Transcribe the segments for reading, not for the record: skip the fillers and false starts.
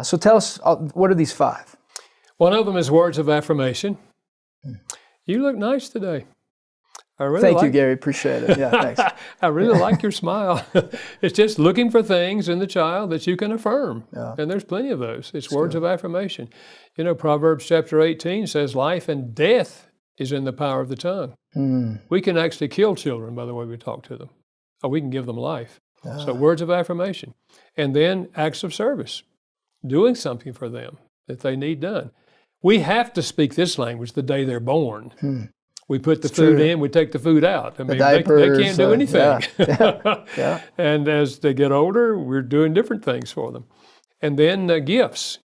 So tell us, what are these 5? One of them is words of affirmation. You look nice today. Thank you, Gary. Appreciate it. Yeah, thanks. I really like your smile. It's just looking for things in the child that you can affirm. Yeah. And there's plenty of those. It's words of affirmation. You know, Proverbs chapter 18 says life and death is in the power of the tongue. We can actually kill children by the way we talk to them. Or we can give them life. So words of affirmation. And then acts of service. Doing something for them that they need done. We have to speak this language the day they're born. We put the food in, we take the food out. I mean, they can't do anything. Yeah. And as they get older, we're doing different things for them. And then gifts.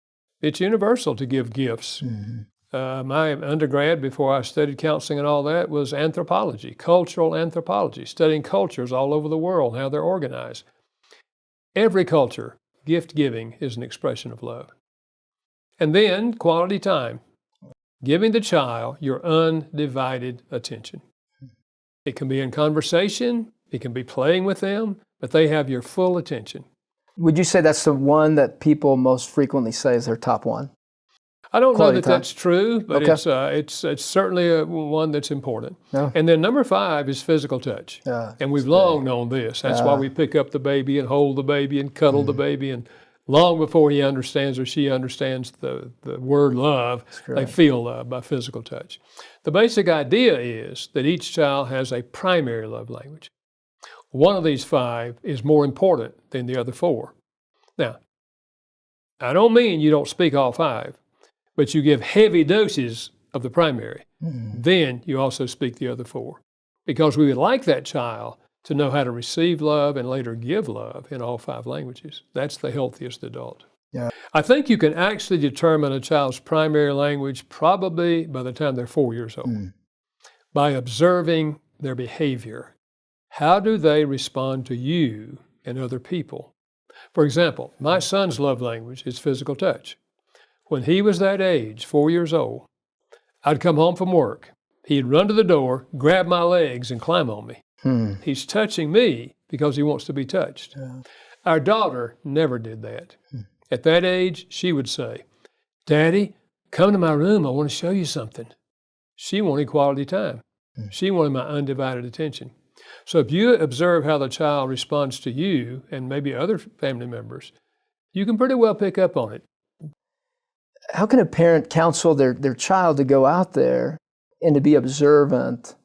It's universal to give gifts. My undergrad, before I studied counseling and all that, was anthropology, cultural anthropology, studying cultures all over the world, how they're organized. Every culture, gift giving is an expression of love. And then quality time. Giving the child your undivided attention. It can be in conversation, it can be playing with them, but they have your full attention. Would you say that's the one that people most frequently say is their top one? I don't Quality know that time. that's true, but it's certainly one that's important. And then number 5 is physical touch. And we've long known this. That's why we pick up the baby and hold the baby and cuddle the baby, and long before he understands or she understands the word love, they feel love by physical touch. The basic idea is that each child has a primary love language. One of these 5 is more important than the other 4. Now, I don't mean you don't speak all 5, but you give heavy doses of the primary. Then you also speak the other 4. Because we would like that child to know how to receive love and later give love in all 5 languages. That's the healthiest adult. I think you can actually determine a child's primary language probably by the time they're 4 years old by observing their behavior. How do they respond to you and other people? For example, my son's love language is physical touch. When he was that age, 4 years old, I'd come home from work. He'd run to the door, grab my legs, and climb on me. He's touching me because he wants to be touched. Our daughter never did that. At that age, she would say, "Daddy, come to my room. I want to show you something." She wanted quality time. She wanted my undivided attention. So if you observe how the child responds to you and maybe other family members, you can pretty well pick up on it. How can a parent counsel their child to go out there and to be observant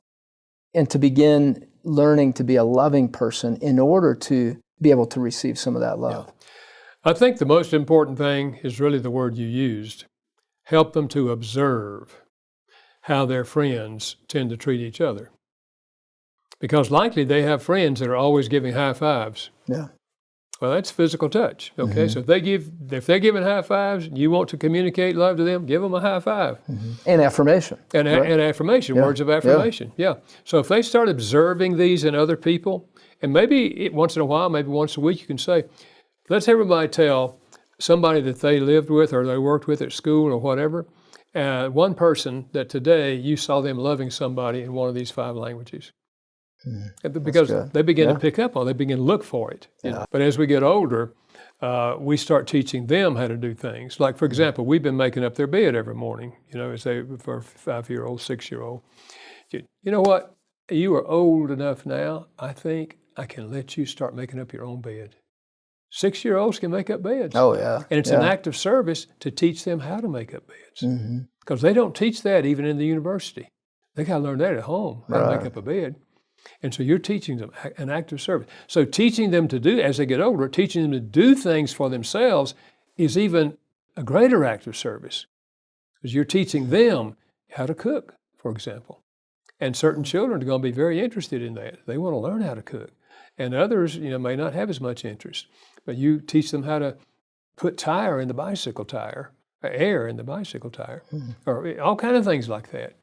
and to begin learning to be a loving person in order to be able to receive some of that love? I think the most important thing is really the word you used. Help them to observe how their friends tend to treat each other. Because likely they have friends that are always giving high fives. Well, that's physical touch. Okay, so if they're giving high fives, you want to communicate love to them, give them a high five. And affirmation. And affirmation, words of affirmation. So if they start observing these in other people, and maybe once in a while, maybe once a week, you can say, let's everybody tell somebody that they lived with or they worked with at school or whatever, one person that today you saw them loving somebody in one of these 5 languages. Because they begin to pick up on it, they begin to look for it. You know? But as we get older, we start teaching them how to do things. Like, for example, we've been making up their bed every morning, you know, for a 5-year-old, 6-year-old. You know what? You are old enough now, I think I can let you start making up your own bed. 6-year-olds can make up beds. And it's an act of service to teach them how to make up beds. Because they don't teach that even in the university. They got to learn that at home, how to make up a bed. And so you're teaching them an act of service. So teaching them to do, as they get older, teaching them to do things for themselves is even a greater act of service. Because you're teaching them how to cook, for example. And certain children are going to be very interested in that. They want to learn how to cook. And others, you know, may not have as much interest. But you teach them how to put tire in the bicycle tire, or air in the bicycle tire, or all kind of things like that,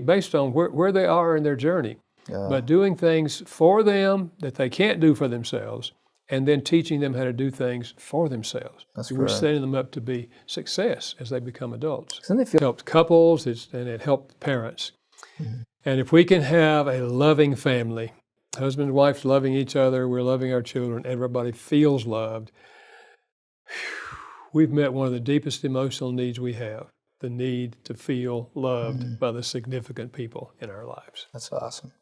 based on where they are in their journey. But doing things for them that they can't do for themselves, and then teaching them how to do things for themselves. We're setting them up to be success as they become adults. It helps couples and it helps parents. And if we can have a loving family, husband and wife loving each other, we're loving our children, everybody feels loved, we've met one of the deepest emotional needs we have, the need to feel loved by the significant people in our lives. That's awesome.